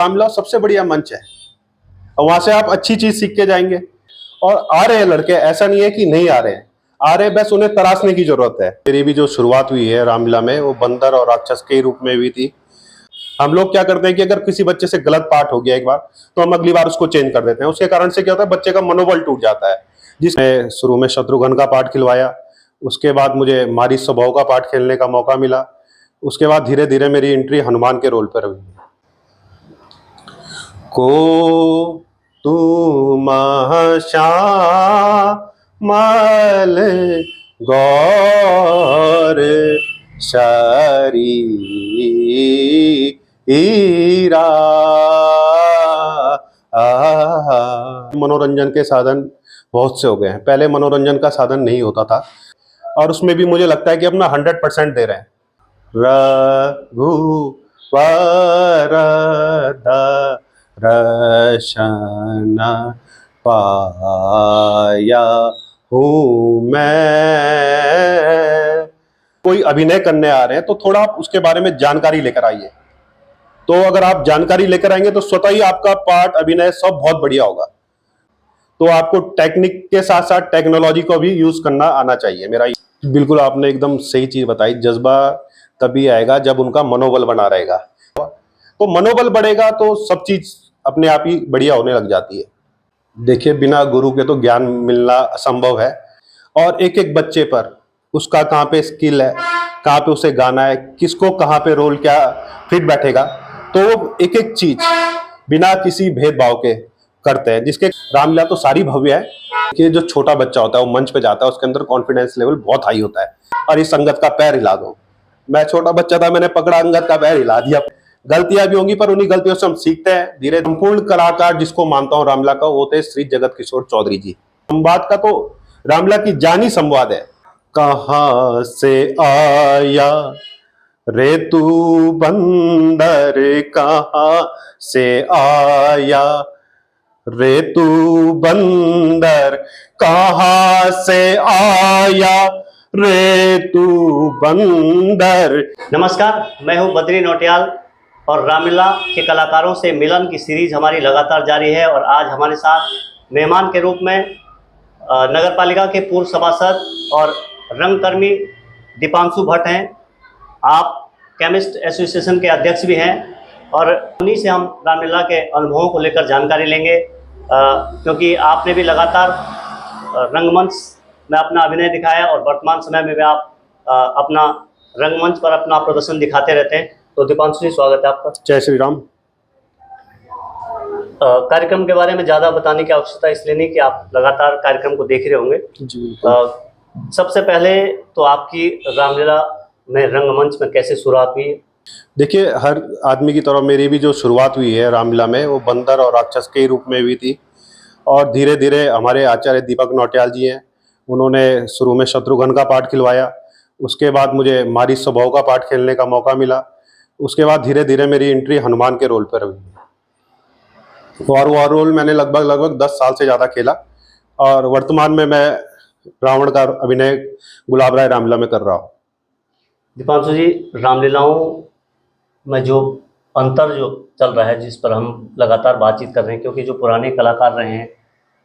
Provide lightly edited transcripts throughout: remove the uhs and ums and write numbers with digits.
रामलीला सबसे बढ़िया मंच है और वहां से आप अच्छी चीज सीख के जाएंगे। और आ रहे हैं लड़के, ऐसा नहीं है कि नहीं आ रहे हैं, आ रहे, बस उन्हें तराशने की जरूरत है। मेरी भी जो शुरुआत हुई है रामलीला में वो बंदर और राक्षस के रूप में हुई थी। हम लोग क्या करते हैं कि अगर किसी बच्चे से गलत पाठ हो गया एक बार तो हम अगली बार उसको चेंज कर देते हैं। उसके कारण से क्या होता है, बच्चे का मनोबल टूट जाता है। जिसमें शुरू में शत्रुघ्न का पाठ खिलवाया, उसके बाद मुझे मारीच स्वभाव का पाठ खेलने का मौका मिला, उसके बाद धीरे धीरे मेरी एंट्री हनुमान के रोल पर हुई। को तुम श्यामल गौर शरीरा। मनोरंजन के साधन बहुत से हो गए हैं, पहले मनोरंजन का साधन नहीं होता था और उसमें भी मुझे लगता है कि अपना 100% दे रहे हैं। रघुवर दर्शन पाया हूँ मैं। कोई अभिनय करने आ रहे हैं तो थोड़ा आप उसके बारे में जानकारी लेकर आइए। तो अगर आप जानकारी लेकर आएंगे तो स्वतः ही आपका पाठ, अभिनय सब बहुत बढ़िया होगा। तो आपको टेक्निक के साथ साथ टेक्नोलॉजी को भी यूज करना आना चाहिए। मेरा बिल्कुल, आपने एकदम सही चीज बताई। जज्बा तभी आएगा जब उनका मनोबल बना रहेगा। तो मनोबल बढ़ेगा तो सब चीज अपने आप ही बढ़िया होने लग जाती है। देखिए, बिना गुरु के तो ज्ञान मिलना असंभव है और एक एक बच्चे पर उसका कहाँ पे स्किल है, कहाँ पे उसे गाना है, किसको कहाँ पे रोल क्या फिट बैठेगा, तो एक एक चीज बिना किसी भेदभाव के करते हैं। जिसके रामलीला तो सारी भव्य है कि जो छोटा बच्चा होता है वो मंच पे जाता है, उसके अंदर कॉन्फिडेंस लेवल बहुत हाई होता है। और इस संगत का पैर हिला दो, मैं छोटा बच्चा था, मैंने पकड़ा अंगद का पैर हिला दिया। गलतियां भी होंगी पर उन्हीं गलतियों से हम सीखते हैं धीरे। संपूर्ण कलाकार जिसको मानता हूँ रामलीला का, वो थे श्री जगत किशोर चौधरी जी। संवाद का तो रामलीला की जान ही संवाद है। कहाँ से आया रे तू बंदर, कहाँ से आया रे तू बंदर, कहाँ से आया रे तू बंदर। नमस्कार, मैं हूं बद्री नौटियाल और रामलीला के कलाकारों से मिलन की सीरीज हमारी लगातार जारी है। और आज हमारे साथ मेहमान के रूप में नगर पालिका के पूर्व सभासद और रंगकर्मी दीपांशु भट्ट हैं। आप केमिस्ट एसोसिएशन के अध्यक्ष भी हैं और उन्हीं से हम रामलीला के अनुभवों को लेकर जानकारी लेंगे, क्योंकि आपने भी लगातार रंगमंच में अपना अभिनय दिखाया और वर्तमान समय में भी आप अपना रंगमंच पर अपना प्रदर्शन दिखाते रहते हैं। तो दीपांशु जी, स्वागत है आपका। जय श्री राम। कार्यक्रम के बारे में ज़्यादा बताने की आवश्यकता इसलिए नहीं कि आप लगातार कार्यक्रम को देख रहे होंगे जी। सबसे पहले तो आपकी रामलीला में रंगमंच में कैसे शुरुआत हुई? देखिए, हर आदमी की तरह मेरी भी जो शुरुआत हुई है रामलीला में वो बंदर और राक्षस के रूप में हुई थी। और धीरे धीरे हमारे आचार्य दीपक नौटियाल जी हैं, उन्होंने शुरू में शत्रुघ्न का पाठ खिलवाया, उसके बाद मुझे मारीच स्वभाव का पाठ खेलने का मौका मिला, उसके बाद धीरे धीरे मेरी एंट्री हनुमान के रोल पर हुई। और वह रोल मैंने लगभग 10 साल से ज़्यादा खेला और वर्तमान में मैं रावण का अभिनय गुलाब राय रामलीला में कर रहा हूँ। दीपांशु जी, रामलीलाओं में जो अंतर जो चल रहा है, जिस पर हम लगातार बातचीत कर रहे हैं, क्योंकि जो पुराने कलाकार रहे हैं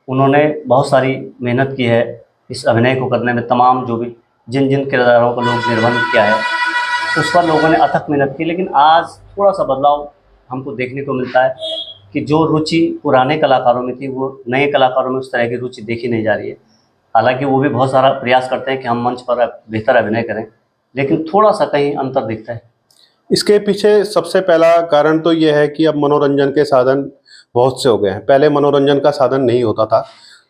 उन्होंने बहुत सारी मेहनत की है इस अभिनय को करने में। तमाम जो भी जिन जिन किरदारों को लोग निर्बंध किया है उस पर लोगों ने अथक मेहनत की। लेकिन आज थोड़ा सा बदलाव हमको देखने को मिलता है कि जो रुचि पुराने कलाकारों में थी वो नए कलाकारों में उस तरह की रुचि देखी नहीं जा रही है। हालांकि वो भी बहुत सारा प्रयास करते हैं कि हम मंच पर बेहतर अभिनय करें, लेकिन थोड़ा सा कहीं अंतर दिखता है। इसके पीछे सबसे पहला कारण तो ये है कि अब मनोरंजन के साधन बहुत से हो गए हैं। पहले मनोरंजन का साधन नहीं होता था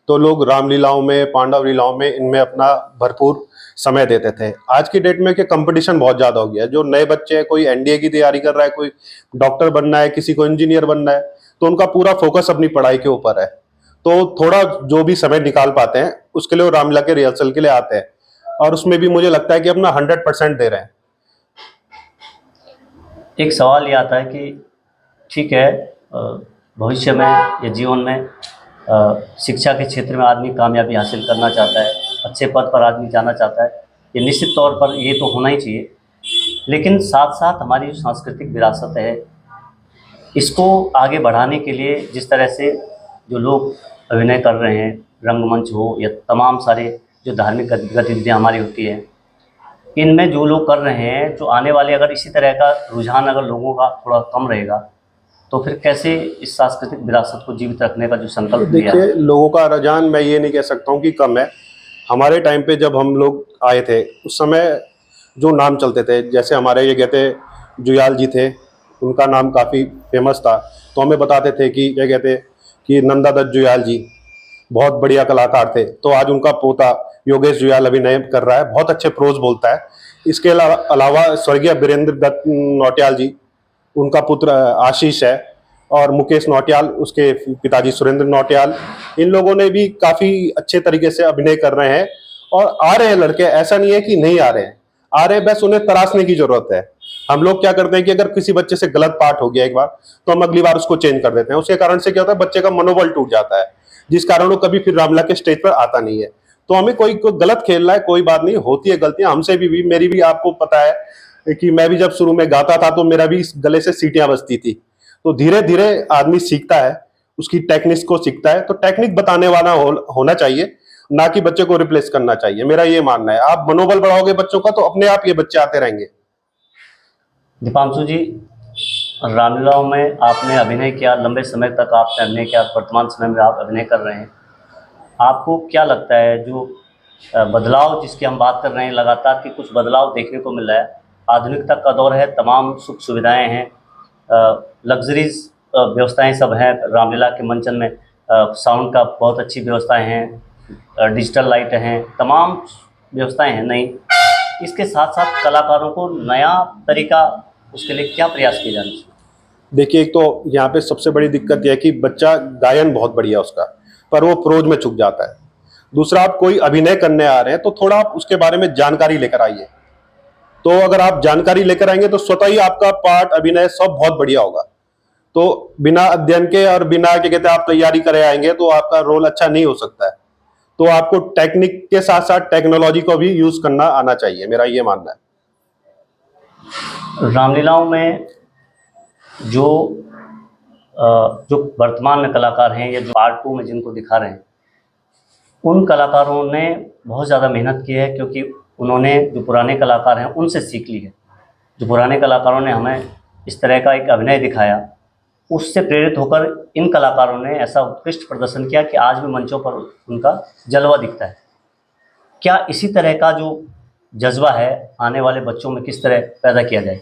तो लोग रामलीलाओं में, पांडव लीलाओं में, इनमें अपना भरपूर समय देते थे। आज की डेट में कि कंपटीशन बहुत ज़्यादा हो गया है। जो नए बच्चे हैं, कोई एनडीए की तैयारी कर रहा है, कोई डॉक्टर बनना है, किसी को इंजीनियर बनना है, तो उनका पूरा फोकस अपनी पढ़ाई के ऊपर है। तो थोड़ा जो भी समय निकाल पाते हैं उसके लिए वो रामलीला के रिहर्सल के लिए आते हैं और उसमें भी मुझे लगता है कि अपना 100% दे रहे हैं। एक सवाल ये आता है कि ठीक है, भविष्य में या जीवन में शिक्षा के क्षेत्र में आदमी कामयाबी हासिल करना चाहता है, अच्छे पद पर आदमी जाना चाहता है, ये निश्चित तौर पर ये तो होना ही चाहिए। लेकिन साथ साथ हमारी जो सांस्कृतिक विरासत है इसको आगे बढ़ाने के लिए जिस तरह से जो लोग अभिनय कर रहे हैं, रंगमंच हो या तमाम सारे जो धार्मिक गतिविधियाँ हमारी होती हैं, इनमें जो लोग कर रहे हैं, जो आने वाले अगर इसी तरह का रुझान अगर लोगों का थोड़ा कम रहेगा तो फिर कैसे इस सांस्कृतिक विरासत को जीवित रखने का जो संकल्प लिया है? देखिए, लोगों का रुझान मैं ये नहीं कह सकता हूँ कि कम है। हमारे टाइम पे जब हम लोग आए थे उस समय जो नाम चलते थे, जैसे हमारे ये कहते जुयाल जी थे, उनका नाम काफ़ी फेमस था। तो हमें बताते थे कि क्या कहते कि नंदा दत्त जुयाल जी बहुत बढ़िया कलाकार थे। तो आज उनका पोता योगेश जुयाल अभिनय कर रहा है, बहुत अच्छे प्रोज बोलता है। इसके अलावा स्वर्गीय वीरेंद्र दत्त नौटियाल जी, उनका पुत्र आशीष है, और मुकेश नौटियाल, उसके पिताजी सुरेंद्र नौटियाल, इन लोगों ने भी काफी अच्छे तरीके से अभिनय कर रहे हैं। और आ रहे हैं लड़के, ऐसा नहीं है कि नहीं आ रहे हैं, आ रहे हैं, बस उन्हें तराशने की जरूरत है। हम लोग क्या करते हैं कि अगर किसी बच्चे से गलत पाठ हो गया एक बार, तो हम अगली बार उसको चेंज कर देते हैं। उसके कारण से क्या होता है, बच्चे का मनोबल टूट जाता है, जिस कारण वो कभी फिर रामलीला के स्टेज पर आता नहीं है। तो हमें कोई गलत खेल रहा है, कोई बात नहीं, होती है गलतियां, हमसे भी मेरी भी, आपको पता है कि मैं भी जब शुरू में गाता था तो मेरा भी गले से सीटियां बजती थी। तो धीरे धीरे आदमी सीखता है, उसकी टेक्निक्स को सीखता है। तो टेक्निक बताने वाला होना चाहिए, ना कि बच्चे को रिप्लेस करना चाहिए। मेरा ये मानना है, आप मनोबल बढ़ाओगे बच्चों का तो अपने आप ये बच्चे आते रहेंगे। दीपांशु जी, रामलीलाओं में आपने अभिनय किया, लंबे समय तक आपने अभिनय किया, वर्तमान समय में आप अभिनय कर रहे हैं। आपको क्या लगता है जो बदलाव जिसकी हम बात कर रहे हैं, लगातार कि कुछ बदलाव देखने को मिल रहा है, आधुनिकता का दौर है, तमाम सुख सुविधाएं हैं, लग्जरीज व्यवस्थाएं सब हैं रामलीला के मंचन में, साउंड का बहुत अच्छी व्यवस्थाएं हैं, डिजिटल लाइट हैं, तमाम व्यवस्थाएं हैं नई। इसके साथ साथ कलाकारों को नया तरीका, उसके लिए क्या प्रयास किए जाने चाहिए? देखिए, एक तो यहाँ पे सबसे बड़ी दिक्कत यह है कि बच्चा गायन बहुत बढ़िया उसका, पर वो प्रोज में चूक जाता है। दूसरा, आप कोई अभिनय करने आ रहे हैं तो थोड़ा आप उसके बारे में जानकारी लेकर आइए। तो अगर आप जानकारी लेकर आएंगे तो स्वतः ही आपका पाठ, अभिनय सब बहुत बढ़िया होगा। तो बिना अध्ययन के और बिना क्या कहते हैं आप तैयारी करे आएंगे तो आपका रोल अच्छा नहीं हो सकता है। तो आपको टेक्निक के साथ साथ टेक्नोलॉजी को भी यूज करना आना चाहिए, मेरा ये मानना है। रामलीलाओं में जो जो वर्तमान में कलाकार हैं या जो पार्ट 2 में जिनको दिखा रहे हैं, उन कलाकारों ने बहुत ज़्यादा मेहनत की है, क्योंकि उन्होंने जो पुराने कलाकार हैं उनसे सीख ली है। जो पुराने कलाकारों ने हमें इस तरह का एक अभिनय दिखाया, उससे प्रेरित होकर इन कलाकारों ने ऐसा उत्कृष्ट प्रदर्शन किया कि आज भी मंचों पर उनका जलवा दिखता है। क्या इसी तरह का जो जज्बा है आने वाले बच्चों में किस तरह पैदा किया जाए?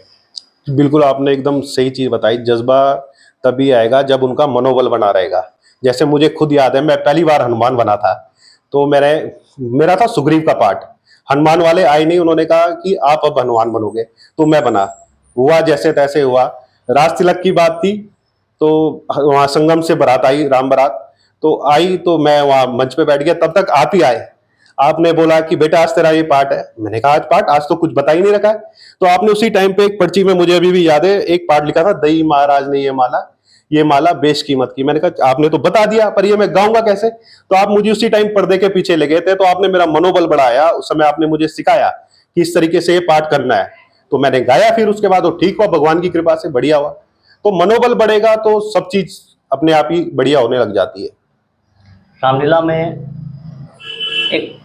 बिल्कुल, आपने एकदम सही चीज बताई। जज्बा तभी आएगा जब उनका मनोबल बना रहेगा। जैसे मुझे खुद याद है, मैं पहली बार हनुमान बना था, तो मेरा था सुग्रीव का पाठ। हनुमान वाले आए नहीं, उन्होंने कहा कि आप अब हनुमान बनोगे, तो मैं बना। हुआ जैसे तैसे हुआ। राज तिलक की बात थी, तो वहां संगम से बारात आई, राम बारात तो आई, तो मैं वहां मंच पे बैठ गया। तब तक आप ही आए, आपने बोला कि बेटा आज तेरा ये पार्ट है। मैंने कहा आज पार्ट, आज तो कुछ बता ही नहीं रखा है। तो आपने उसी टाइम पे एक पर्ची में, मुझे अभी भी याद है, एक पार्ट लिखा था, दई महाराज ने ये माला बेशकीमत की। मैंने कहा आपने तो बता दिया, पर ये मैं गाऊंगा कैसे? तो आप मुझे उसी टाइम पर्दे के पीछे ले गए थे। तो आपने मेरा मनोबल बढ़ाया, उस समय आपने मुझे सिखाया कि इस तरीके से ये पाठ करना है। तो मैंने गाया, फिर उसके बाद वो ठीक हुआ, भगवान की कृपा से बढ़िया हुआ। तो मनोबल बढ़ेगा तो सब चीज अपने आप ही बढ़िया होने लग जाती है। रामलीला में एक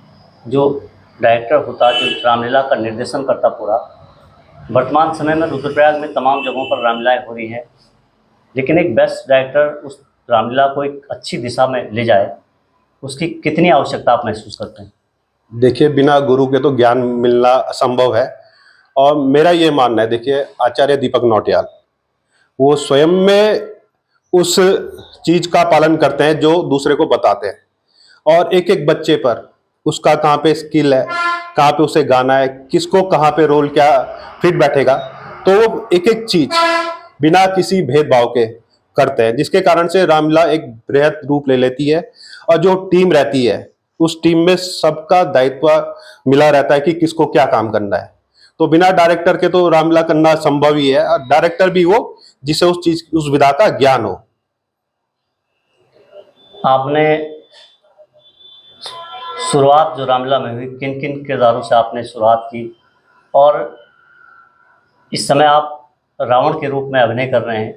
जो डायरेक्टर होता, जो रामलीला का निर्देशन करता पूरा, वर्तमान समय में रुद्रप्रयाग में तमाम जगहों पर रामलीलाएँ हो रही हैं, लेकिन एक बेस्ट डायरेक्टर उस रामलीला को एक अच्छी दिशा में ले जाए, उसकी कितनी आवश्यकता आप महसूस करते हैं? देखिए, बिना गुरु के तो ज्ञान मिलना असंभव है। और मेरा ये मानना है, देखिए आचार्य दीपक नौटियाल, वो स्वयं में उस चीज का पालन करते हैं जो दूसरे को बताते हैं। और एक एक बच्चे पर उसका कहाँ पे स्किल है, कहाँ पे उसे गाना है, किसको कहाँ पे रोल क्या फिट बैठेगा, तो वो एक एक चीज बिना किसी भेदभाव के करते हैं, जिसके कारण से रामलीला एक बृहद रूप ले लेती है। और जो टीम रहती है, उस टीम में सबका दायित्व मिला रहता है कि किसको क्या काम करना है। तो बिना डायरेक्टर के तो रामलीला करना संभव ही है, और डायरेक्टर भी वो जिसे उस विधा का ज्ञान हो। आपने शुरुआत जो रामलीला में हुई, किन किन किरदारों से आपने शुरुआत की, और इस समय आप रावण के रूप में अभिनय कर रहे हैं,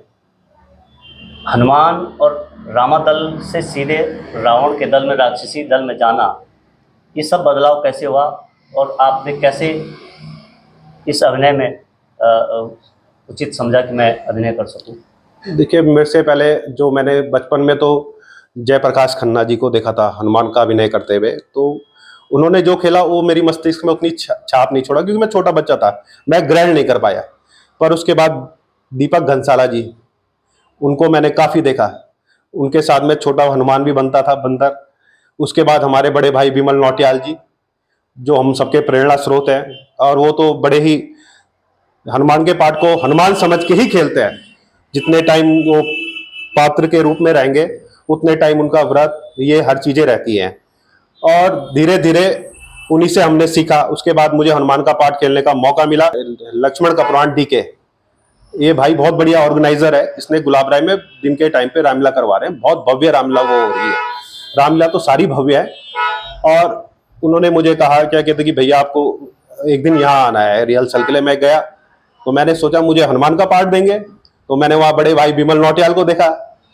हनुमान और रामा दल से सीधे रावण के दल में, राक्षसी दल में जाना, ये सब बदलाव कैसे हुआ और आपने कैसे इस अभिनय में उचित समझा कि मैं अभिनय कर सकूं? देखिए, मेरे से पहले जो मैंने बचपन में तो जयप्रकाश खन्ना जी को देखा था हनुमान का अभिनय करते हुए, तो उन्होंने जो खेला वो मेरी मस्तिष्क में उतनी छाप नहीं छोड़ा, क्योंकि मैं छोटा बच्चा था, मैं ग्रहण नहीं कर पाया। पर उसके बाद दीपक घनसाला जी, उनको मैंने काफ़ी देखा, उनके साथ में छोटा हनुमान भी बनता था, बंदर। उसके बाद हमारे बड़े भाई विमल नौटियाल जी, जो हम सबके प्रेरणा स्रोत हैं, और वो तो बड़े ही हनुमान के पार्ट को हनुमान समझ के ही खेलते हैं। जितने टाइम वो पात्र के रूप में रहेंगे उतने टाइम उनका व्रत, ये हर चीजें रहती हैं। और धीरे धीरे उन्हीं से हमने सीखा। उसके बाद मुझे हनुमान का पार्ट खेलने का मौका मिला। लक्ष्मण कपरान डीके, ये भाई बहुत बढ़िया ऑर्गेनाइजर है, इसने गुलाब राय में दिन के टाइम पे रामलीला करवा रहे हैं, बहुत भव्य रामलीला वो हो रही है। रामलीला तो सारी भव्य है। और उन्होंने मुझे कहा, क्या कहते कि भैया आपको एक दिन यहाँ आना है रिहर्सल के लिए। मैं गया तो मैंने सोचा मुझे हनुमान का पार्ट देंगे, तो मैंने वहाँ बड़े भाई विमल नौटियाल को देखा,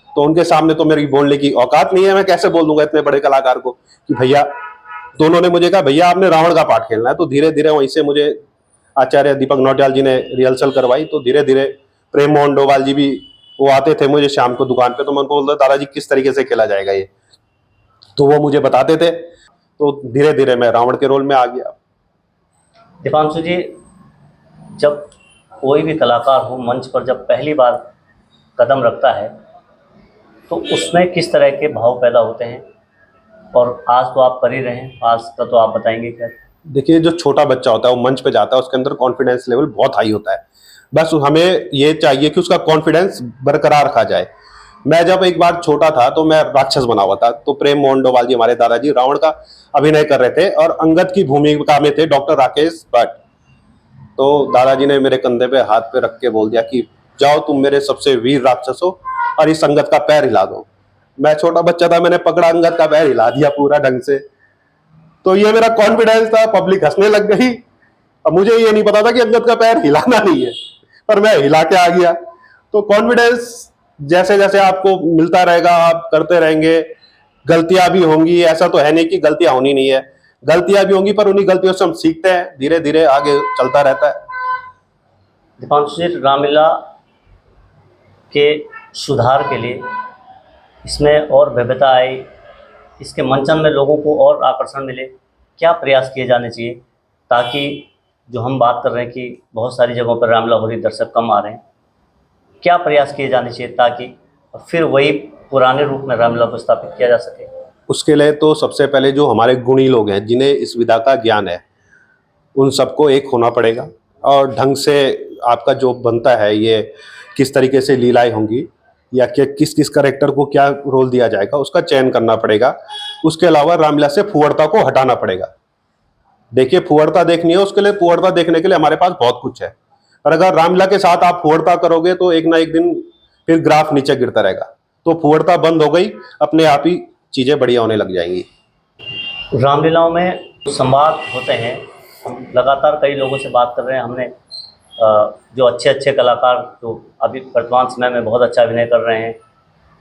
तो उनके सामने तो मेरी बोलने की औकात नहीं है, मैं कैसे बोल दूंगा इतने बड़े कलाकार को कि भैया। तो उन्होंने मुझे कहा भैया आपने रावण का पार्ट खेलना है। तो धीरे धीरे वहीं से मुझे आचार्य दीपक नौटियाल जी ने रिहर्सल करवाई। तो धीरे धीरे प्रेम मोहन डोभाल जी भी वो आते थे मुझे शाम को दुकान पे, तो मैं उनको बोलता दादाजी किस तरीके से खेला जाएगा ये, तो वो मुझे बताते थे। तो धीरे धीरे मैं रावण के रोल में आ गया। दीपांशु जी, जब कोई भी कलाकार हो मंच पर जब पहली बार कदम रखता है तो उसमें किस तरह के भाव पैदा होते हैं, और आज तो आप कर ही रहे हैं, आज का तो आप बताएंगे क्या? देखिए, जो छोटा बच्चा होता है वो मंच पे जाता है, उसके अंदर कॉन्फिडेंस लेवल बहुत हाई होता है। बस हमें ये चाहिए कि उसका कॉन्फिडेंस बरकरार रखा जाए। मैं जब एक बार छोटा था तो मैं राक्षस बना हुआ था, तो प्रेम मोहन डोभाल जी हमारे दादाजी रावण का अभिनय कर रहे थे और अंगद की भूमिका में थे डॉक्टर राकेश भट्ट। तो दादाजी ने मेरे कंधे पे हाथ पे रख के बोल दिया कि जाओ तुम मेरे सबसे वीर राक्षस हो और इस अंगद का पैर हिला दो। मैं छोटा बच्चा था, मैंने पकड़ा अंगद का पैर हिला दिया पूरा ढंग से। तो ये मेरा कॉन्फिडेंस था, पब्लिक हंसने लग गई। अब मुझे ये नहीं पता था कि अंगद का पैर हिलाना नहीं है, पर मैं हिला के आ गया। तो कॉन्फिडेंस जैसे जैसे आपको मिलता रहेगा, आप करते रहेंगे। गलतियां भी होंगी, ऐसा तो है नहीं कि गलतियां होनी नहीं है, गलतियां भी होंगी, पर उन्हीं गलतियों से हम सीखते हैं, धीरे धीरे आगे चलता रहता है। दीपांशु जी, रामलीला के सुधार के लिए इसमें और भव्यता आई, इसके मंचन में लोगों को और आकर्षण मिले, क्या प्रयास किए जाने चाहिए ताकि जो हम बात कर रहे हैं कि बहुत सारी जगहों पर रामलीला हो रही, दर्शक कम आ रहे हैं, क्या प्रयास किए जाने चाहिए ताकि फिर वही पुराने रूप में रामलीला को स्थापित किया जा सके? उसके लिए तो सबसे पहले जो हमारे गुणी लोग हैं, जिन्हें इस विधा का ज्ञान है, उन सबको एक होना पड़ेगा और ढंग से आपका जो बनता है, ये किस तरीके से लीलाएं होंगी या कि किस किस करेक्टर को क्या रोल दिया जाएगा, उसका चयन करना पड़ेगा। उसके अलावा रामलीला से फुहड़ता को हटाना पड़ेगा। देखिए, फुहड़ता देखनी है, उसके लिए फुहड़ता देखने के लिए हमारे पास बहुत कुछ है, पर अगर रामलीला के साथ आप फुहड़ता करोगे तो एक ना एक दिन फिर ग्राफ नीचे गिरता रहेगा। तो फुहड़ता बंद हो गई, अपने आप ही चीजें बढ़िया होने लग जाएंगी। रामलीलाओं में संवाद होते हैं, हम लगातार कई लोगों से बात कर रहे हैं, हमने जो अच्छे अच्छे कलाकार जो अभी वर्तमान समय में बहुत अच्छा अभिनय कर रहे हैं,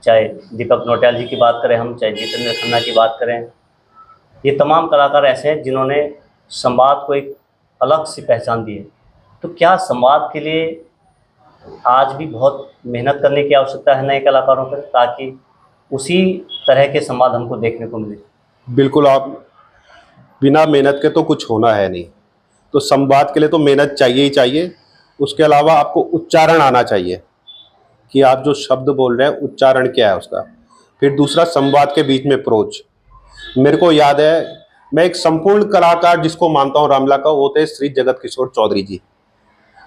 चाहे दीपक नौटियाल जी की बात करें हम, चाहे जितेंद्र खन्ना की बात करें, ये तमाम कलाकार ऐसे हैं जिन्होंने संवाद को एक अलग सी पहचान दी है। तो क्या संवाद के लिए आज भी बहुत मेहनत करने की आवश्यकता है नए कलाकारों पर, ताकि उसी तरह के संवाद हमको देखने को मिले? बिल्कुल, आप बिना मेहनत के तो कुछ होना है नहीं। तो संवाद के लिए तो मेहनत चाहिए ही चाहिए। उसके अलावा आपको उच्चारण आना चाहिए कि आप जो शब्द बोल रहे हैं उच्चारण क्या है उसका। फिर दूसरा, संवाद के बीच में अप्रोच। मेरे को याद है, मैं एक संपूर्ण कलाकार जिसको मानता हूँ रामलीला का, वो थे श्री जगत किशोर चौधरी जी।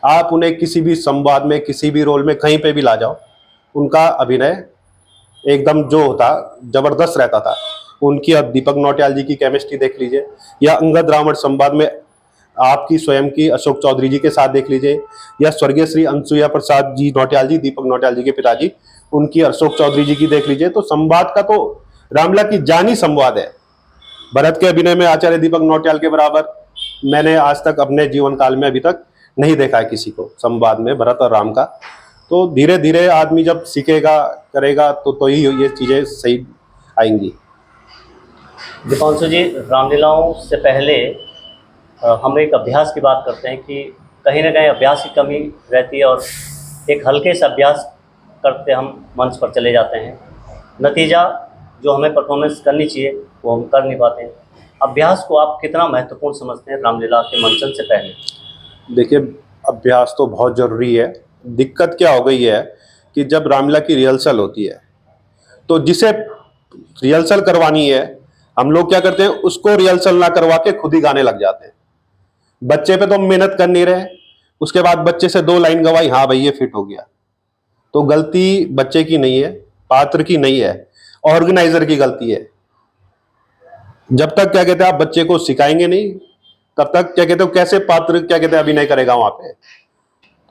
आप उन्हें किसी भी संवाद में, किसी भी रोल में, कहीं पे भी ला जाओ, उनका अभिनय एकदम जो होता जबरदस्त रहता था। उनकी, अब दीपक नौटियाल जी की केमिस्ट्री देख लीजिए, या अंगद रावण संवाद में आपकी स्वयं की अशोक चौधरी जी के साथ देख लीजिए, या स्वर्गीय श्री अनसुईया प्रसाद जी नौटियाल जी, दीपक नौटियाल जी के पिताजी, उनकी अशोक चौधरी जी की देख लीजिए। तो संवाद का तो रामलीला की जान ही संवाद है। भरत के अभिनय में आचार्य दीपक नौटियाल के बराबर मैंने आज तक अपने जीवन काल में अभी तक नहीं देखा है किसी को संवाद में, भरत और राम का। तो धीरे धीरे आदमी जब सीखेगा करेगा तो ही ये चीज़ें सही आएंगी। दीपांशु जी, रामलीलाओं से पहले हम एक अभ्यास की बात करते हैं कि कहीं ना कहीं अभ्यास की कमी रहती है और एक हल्के से अभ्यास करते हम मंच पर चले जाते हैं, नतीजा जो हमें परफॉर्मेंस करनी चाहिए वो हम कर नहीं पाते हैं। अभ्यास को आप कितना महत्वपूर्ण समझते हैं रामलीला के मंचन से पहले? देखिए, अभ्यास तो बहुत ज़रूरी है। दिक्कत क्या हो गई है कि जब रामलीला की रिहर्सल होती है तो जिसे रिहर्सल करवानी है हम लोग क्या करते हैं, उसको रिहर्सल ना करवा के खुद ही गाने लग जाते हैं। बच्चे पे तो हम मेहनत कर नहीं रहे, उसके बाद बच्चे से 2 लाइन गवाई, हाँ भाई ये फिट हो गया। तो गलती बच्चे की नहीं है, पात्र की नहीं है, ऑर्गेनाइजर की गलती है। जब तक क्या कहते हैं आप बच्चे को सिखाएंगे नहीं, तब तक क्या कहते हो कैसे पात्र क्या कहते हैं अभिनय करेगा वहां पे।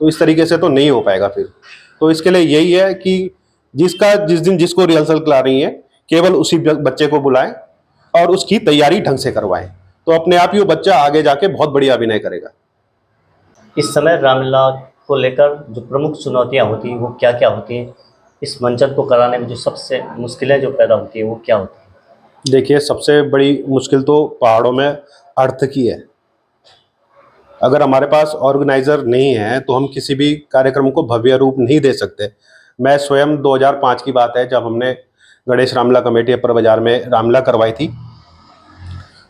तो इस तरीके से तो नहीं हो पाएगा फिर। तो इसके लिए यही है कि जिस दिन जिसको रिहर्सल करा रही है केवल उसी बच्चे को बुलाएं और उसकी तैयारी ढंग से करवाएं, तो अपने आप ही वो बच्चा आगे जाके बहुत बढ़िया अभिनय करेगा। इस समय रामलीला को लेकर जो प्रमुख चुनौतियाँ होती हैं वो क्या क्या होती हैं? इस मंचन को कराने में जो सबसे मुश्किलें जो पैदा होती हैं वो क्या होती हैं? देखिए, सबसे बड़ी मुश्किल तो पहाड़ों में अर्थ की है। अगर हमारे पास ऑर्गेनाइजर नहीं है तो हम किसी भी कार्यक्रम को भव्य रूप नहीं दे सकते। मैं स्वयं 2005 की बात है जब हमने गणेश रामलीला कमेटी अपर बाजार में रामलीला करवाई थी,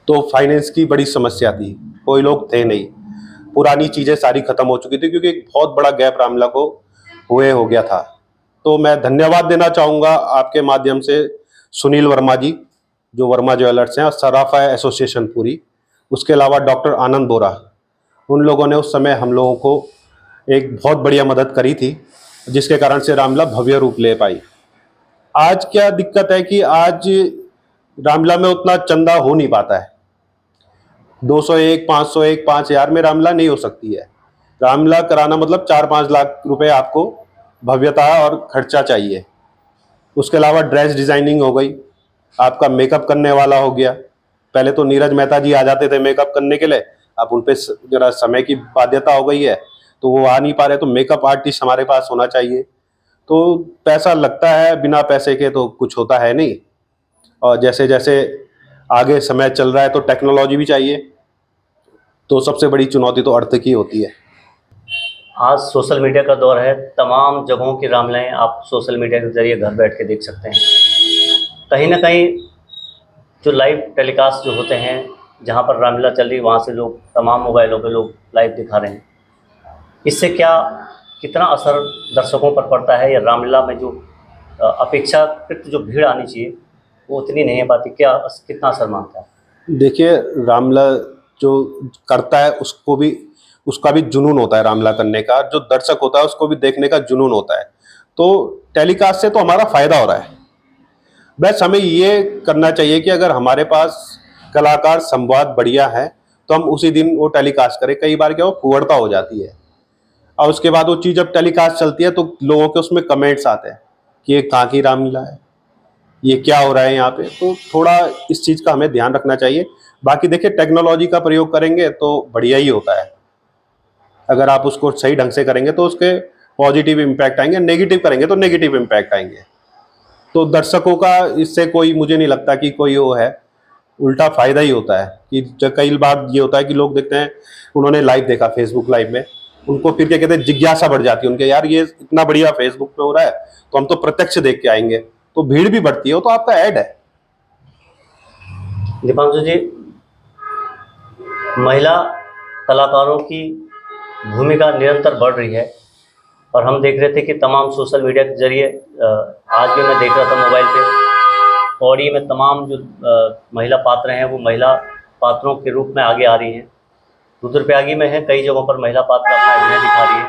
तो फाइनेंस की बड़ी समस्या थी, कोई लोग थे नहीं, पुरानी चीज़ें सारी खत्म हो चुकी थी क्योंकि एक बहुत बड़ा गैप रामलीला को हुए हो गया था। तो मैं धन्यवाद देना चाहूँगा आपके माध्यम से सुनील वर्मा जी, जो वर्मा ज्वेलर्स हैं, और सराफा एसोसिएशन पूरी, उसके अलावा डॉक्टर आनंद बोरा, उन लोगों ने उस समय हम लोगों को एक बहुत बढ़िया मदद करी थी, जिसके कारण से रामलीला भव्य रूप ले पाई। आज क्या दिक्कत है कि आज रामलीला में उतना चंदा हो नहीं पाता है। 201, 501, 5,000 में रामलीला नहीं हो सकती है। रामलीला कराना मतलब 4-5 लाख रुपए आपको भव्यता और खर्चा चाहिए। उसके अलावा ड्रेस डिजाइनिंग हो गई, आपका मेकअप करने वाला हो गया। पहले तो नीरज मेहता जी आ जाते थे मेकअप करने के लिए, अब उन पे जरा समय की बाध्यता हो गई है तो वो आ नहीं पा रहे, तो मेकअप आर्टिस्ट हमारे पास होना चाहिए। तो पैसा लगता है, बिना पैसे के तो कुछ होता है नहीं। और जैसे जैसे आगे समय चल रहा है तो टेक्नोलॉजी भी चाहिए, तो सबसे बड़ी चुनौती तो अर्थ की होती है। आज सोशल मीडिया का दौर है, तमाम जगहों की रामलीलाएँ आप सोशल मीडिया के ज़रिए घर बैठ के देख सकते हैं। कहीं ना कहीं जो लाइव टेलीकास्ट जो होते हैं, जहाँ पर रामलीला चल रही है वहाँ से लोग तमाम मोबाइलों पे लोग लाइव दिखा रहे हैं, इससे क्या कितना असर दर्शकों पर पड़ता है, या रामलीला में जो अपेक्षाकृत जो भीड़ आनी चाहिए वो उतनी नहीं है पाती, क्या कितना असर मानता है? देखिए, रामलीला जो करता है उसका भी जुनून होता है रामलीला करने का, जो दर्शक होता है उसको भी देखने का जुनून होता है। तो टेलीकास्ट से तो हमारा फायदा हो रहा है। बस हमें ये करना चाहिए कि अगर हमारे पास कलाकार संवाद बढ़िया है तो हम उसी दिन वो टेलीकास्ट करें। कई बार क्या हो, फुहड़ता हो जाती है और उसके बाद वो चीज़ जब टेलीकास्ट चलती है तो लोगों के उसमें कमेंट्स आते हैं कि ये कहाँ की रामलीला है, ये क्या हो रहा है यहाँ पे। तो थोड़ा इस चीज़ का हमें ध्यान रखना चाहिए। बाकी देखिए, टेक्नोलॉजी का प्रयोग करेंगे तो बढ़िया ही होता है। अगर आप उसको सही ढंग से करेंगे तो उसके पॉजिटिव इम्पैक्ट आएंगे, नेगेटिव करेंगे तो नेगेटिव इम्पैक्ट आएंगे। तो दर्शकों का इससे कोई, मुझे नहीं लगता कि कोई वो है, उल्टा फायदा ही होता है। कि कई बार ये होता है कि लोग देखते हैं, उन्होंने लाइव देखा फेसबुक लाइव में, उनको फिर क्या कहते हैं जिज्ञासा बढ़ जाती है उनके, यार ये इतना बढ़िया फेसबुक पे हो रहा है तो हम तो प्रत्यक्ष देख के आएंगे, तो भीड़ भी बढ़ती है। वो तो आपका ऐड है। दीपांशु जी, महिला कलाकारों की भूमिका निरंतर बढ़ रही है और हम देख रहे थे कि तमाम सोशल मीडिया के जरिए आज भी मैं देख रहा था मोबाइल पे, पौड़ी में तमाम जो महिला पात्र हैं वो महिला पात्रों के रूप में आगे आ रही हैं। रुद्रप्रयागी में है, कई जगहों पर महिला पात्र अपना अभिनय दिखा रही है।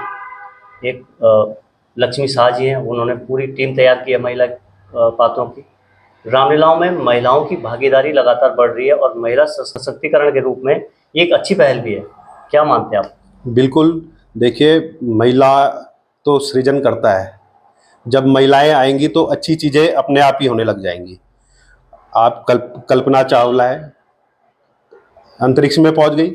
एक लक्ष्मी शाह जी हैं, उन्होंने पूरी टीम तैयार की है महिला पात्रों की। रामलीलाओं में महिलाओं की भागीदारी लगातार बढ़ रही है और महिला सशक्तिकरण के रूप में ये एक अच्छी पहल भी है। क्या मानते हैं आप? बिल्कुल। देखिए, महिला तो सृजन करता है। जब महिलाएं आएंगी तो अच्छी चीज़ें अपने आप ही होने लग जाएंगी। आप कल्पना चावला है, अंतरिक्ष में पहुंच गई,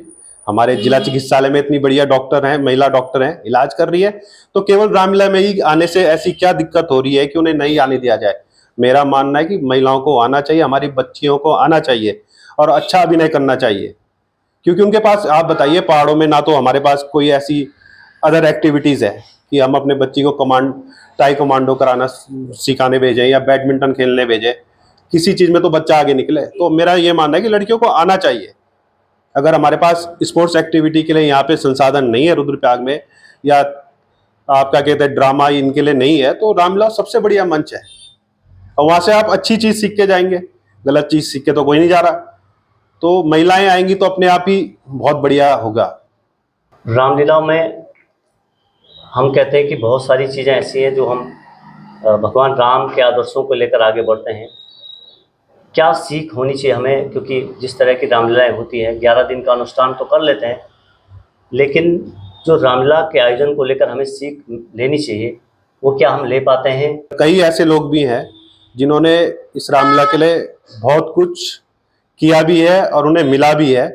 हमारे जिला चिकित्सालय में इतनी बढ़िया डॉक्टर हैं, महिला डॉक्टर हैं, इलाज कर रही है, तो केवल रामलीला में ही आने से ऐसी क्या दिक्कत हो रही है कि उन्हें नहीं आने दिया जाए। मेरा मानना है कि महिलाओं को आना चाहिए, हमारी बच्चियों को आना चाहिए और अच्छा अभिनय करना चाहिए, क्योंकि उनके पास, आप बताइए, पहाड़ों में ना तो हमारे पास कोई ऐसी अदर एक्टिविटीज़ है कि हम अपने बच्ची को टाई कमांडो कराना सिखाने भेजें या बैडमिंटन खेलने भेजें, किसी चीज़ में तो बच्चा आगे निकले। तो मेरा ये मानना है कि लड़कियों को आना चाहिए। अगर हमारे पास स्पोर्ट्स एक्टिविटी के लिए यहाँ पे संसाधन नहीं है रुद्रप्रयाग में, या आप क्या कहते हैं ड्रामा इनके लिए नहीं है, तो रामलीला सबसे बढ़िया मंच है और वहाँ से आप अच्छी चीज़ सीख के जाएंगे, गलत चीज़ सीख के तो कोई नहीं जा रहा। तो महिलाएं आएंगी तो अपने आप ही बहुत बढ़िया होगा। रामलीलाओं में हम कहते हैं कि बहुत सारी चीज़ें ऐसी हैं जो हम भगवान राम के आदर्शों को लेकर आगे बढ़ते हैं। क्या सीख होनी चाहिए हमें, क्योंकि जिस तरह की रामलीलाएँ होती हैं 11 दिन का अनुष्ठान तो कर लेते हैं, लेकिन जो रामलीला के आयोजन को लेकर हमें सीख लेनी चाहिए वो क्या हम ले पाते हैं? कई ऐसे लोग भी हैं जिन्होंने इस रामलीला के लिए बहुत कुछ किया भी है और उन्हें मिला भी है।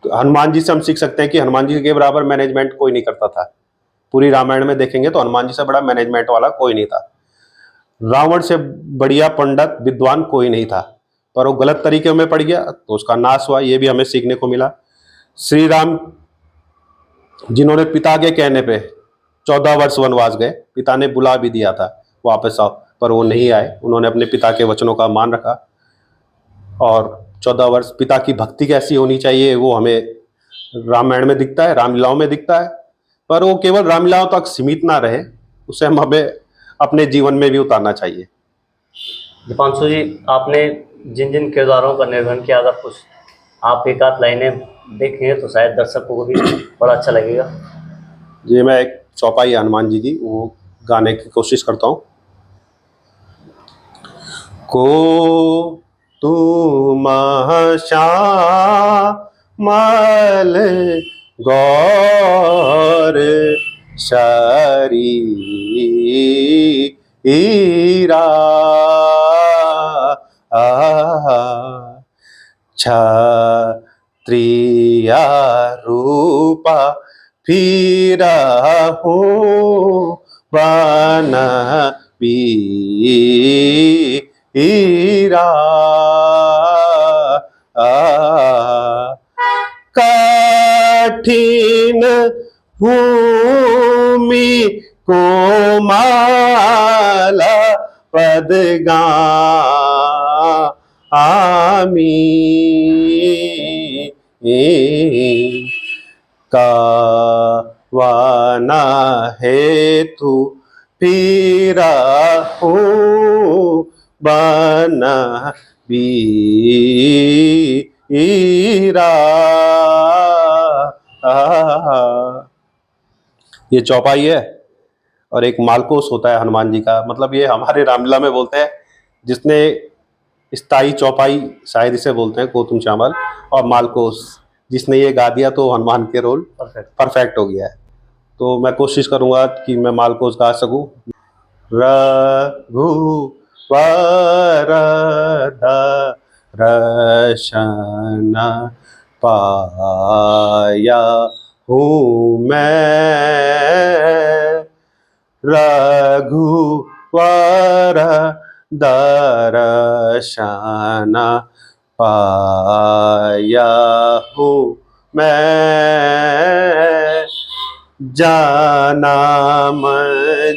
तो हनुमान जी से हम सीख सकते हैं कि हनुमान जी के बराबर मैनेजमेंट कोई नहीं करता था। पूरी रामायण में देखेंगे तो हनुमान जी से बड़ा मैनेजमेंट वाला कोई नहीं था। रावण से बढ़िया पंडित विद्वान कोई नहीं था, पर वो गलत तरीके में पड़ गया तो उसका नाश हुआ। ये भी हमें सीखने को मिला। श्री राम जिन्होंने पिता के कहने पे 14 वर्ष वनवास गए, पिता ने बुला भी दिया था वापस आओ, पर वो नहीं आए। उन्होंने अपने पिता के वचनों का मान रखा और 14 वर्ष पिता की भक्ति कैसी होनी चाहिए वो हमें रामायण में दिखता है, रामलीलाओं में दिखता है। पर वो केवल रामलीलाओं तक सीमित ना रहे, उसे हमें अपने जीवन में भी उतारना चाहिए। दीपांशु जी, आपने जिन जिन किरदारों का निर्वहन किया, अगर कुछ आप एक आध लाइनें देखें तो शायद दर्शकों को भी बड़ा अच्छा लगेगा। जी, मैं एक चौपाई हनुमान जी की वो गाने की कोशिश करता हूँ। को तुम श्यामल गौर शरीरा क्षत्रिय रूपा फिरहु वन बीरा कठिन भूमि कोमल पदगामी कावना हेतु फिरहु बन बीरा। ये चौपाई है और एक मालकोस होता है हनुमान जी का। मतलब ये हमारे रामलीला में बोलते हैं, जिसने स्थाई चौपाई शायद इसे बोलते हैं को तुम श्यामल, और मालकोस जिसने ये गा दिया तो हनुमान के रोल परफेक्ट हो गया है। तो मैं कोशिश करूंगा कि मैं मालकोस गा सकूं। रघुवर दर्शन पाया हूँ मैं, रघुवर दर्शन पाया हूँ मैं, जन्म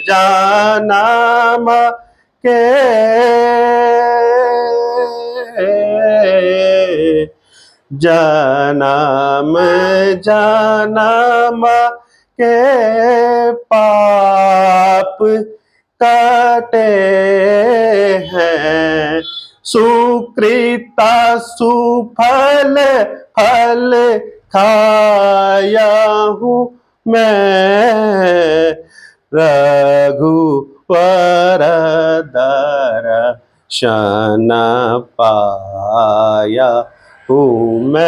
जन्म के जन्म जन्म के पाप कटे हैं, सुकृत सुफल फल खाया हूँ मैं, रघुवर दर्शन पाया हूँ मैं।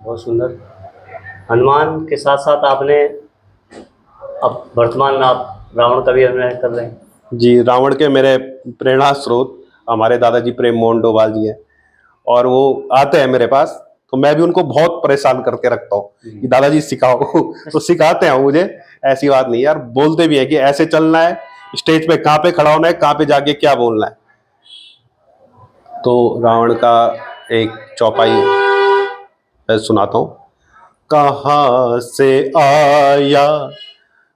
बहुत सुंदर। हनुमान के साथ साथ आपने अब वर्तमान में आप रावण का भी अभिनय कर रहे हैं। जी, रावण के मेरे प्रेरणा स्रोत हमारे दादाजी प्रेम मोहन डोभाल जी हैं और वो आते हैं मेरे पास तो मैं भी उनको बहुत परेशान करके रखता हूँ कि दादाजी सिखाओ। तो सिखाते हैं मुझे, ऐसी बात नहीं यार, बोलते भी है कि ऐसे चलना है, स्टेज पे कहाँ पे खड़ा होना है, कहाँ पे जाके क्या बोलना है। तो रावण का एक चौपाई मैं सुनाता हूँ। कहाँ से आया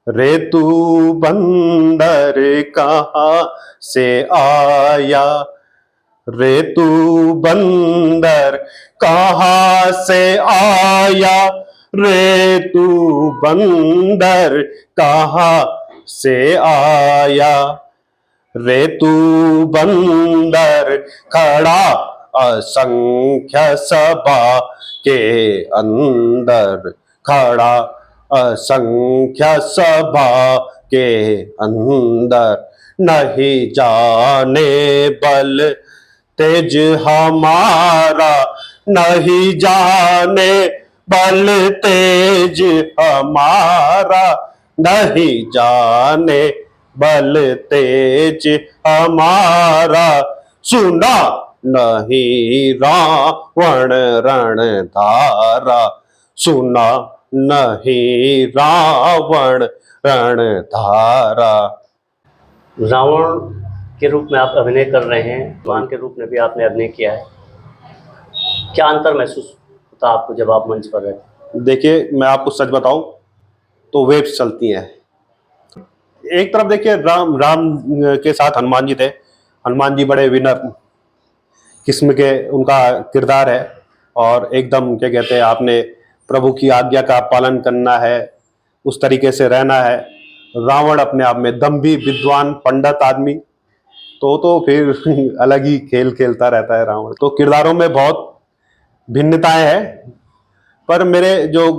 रे तू बंदर, कहाँ से आया रे तू बंदर, कहाँ से आया रे तू बंदर, कहाँ से आया रे तू बंदर, खड़ा असंख्य सभा के अंदर, खड़ा असंख्य सभा के अंदर, नहीं जाने बल तेज हमारा, नहीं जाने बल तेज हमारा, नहीं जाने बल तेज हमारा, सुना नहीं रावण रण धारा, सुना नहीं रावण रण धारा। रावण के रूप में आप अभिनय कर रहे हैं, भगवान के रूप में भी आपने अभिनय किया है, क्या अंतर महसूस होता आपको जब आप मंच पर रहते? देखिए मैं आपको सच बताऊं तो वेव्स चलती हैं। एक तरफ देखिए राम के साथ हनुमान जी थे, हनुमान जी बड़े विनर किस्म के उनका किरदार है, और एकदम क्या कहते हैं, आपने प्रभु की आज्ञा का पालन करना है, उस तरीके से रहना है। रावण अपने आप में दम्भी विद्वान पंडित आदमी, तो फिर अलग ही खेल खेलता रहता है रावण। तो किरदारों में बहुत भिन्नताएं हैं, पर मेरे जो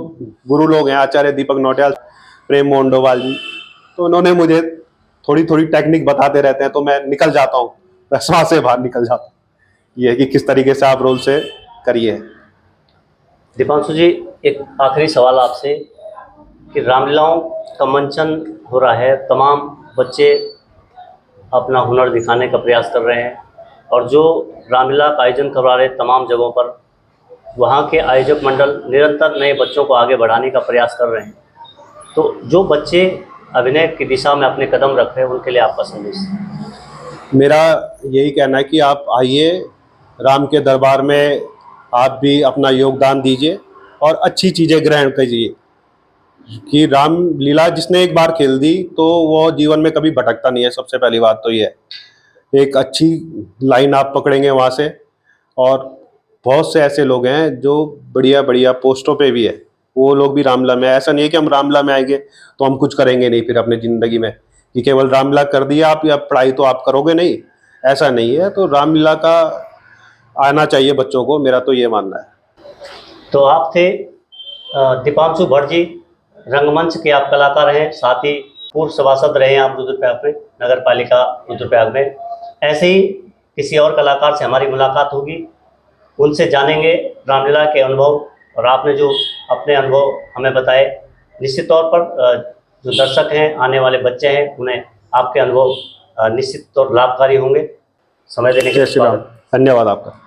गुरु लोग हैं आचार्य दीपक नौटियाल, प्रेम मोहन जी, तो उन्होंने मुझे थोड़ी थोड़ी टेक्निक बताते रहते हैं, तो मैं निकल जाता हूँ, रसवा से बाहर निकल जाता हूँ। ये है कि किस तरीके से आप रोल से करिए। दीपांशु जी, एक आखिरी सवाल आपसे कि रामलीलाओं का मंचन हो रहा है, तमाम बच्चे अपना हुनर दिखाने का प्रयास कर रहे हैं, और जो रामलीला का आयोजन करवा रहे तमाम जगहों पर, वहाँ के आयोजक मंडल निरंतर नए बच्चों को आगे बढ़ाने का प्रयास कर रहे हैं। तो जो बच्चे अभिनय की दिशा में अपने कदम रख रहे हैं, उनके लिए आपका संदेश? मेरा यही कहना है कि आप आइए राम के दरबार में, आप भी अपना योगदान दीजिए और अच्छी चीज़ें ग्रहण कीजिए। कि राम लीला जिसने एक बार खेल दी तो वो जीवन में कभी भटकता नहीं है। सबसे पहली बात तो ये है, एक अच्छी लाइन आप पकड़ेंगे वहाँ से, और बहुत से ऐसे लोग हैं जो बढ़िया बढ़िया पोस्टों पे भी है, वो लोग भी रामलीला में। ऐसा नहीं है कि हम रामलीला में आएंगे तो हम कुछ करेंगे नहीं फिर अपनी ज़िंदगी में, कि केवल रामलीला कर दिया आप या पढ़ाई तो आप करोगे नहीं, ऐसा नहीं है। तो रामलीला का आना चाहिए बच्चों को, मेरा तो ये मानना है। तो आप थे दीपांशु भट्ट जी, रंगमंच के आप कलाकार हैं, साथ ही पूर्व सभासद रहे हैं आप रुद्रप्रयाग में, नगर पालिका रुद्रप्रयाग में। ऐसे ही किसी और कलाकार से हमारी मुलाकात होगी, उनसे जानेंगे रामलीला के अनुभव, और आपने जो अपने अनुभव हमें बताए, निश्चित तौर पर जो दर्शक हैं, आने वाले बच्चे हैं, उन्हें आपके अनुभव निश्चित तौर लाभकारी होंगे। समय देने के लिए धन्यवाद आपका।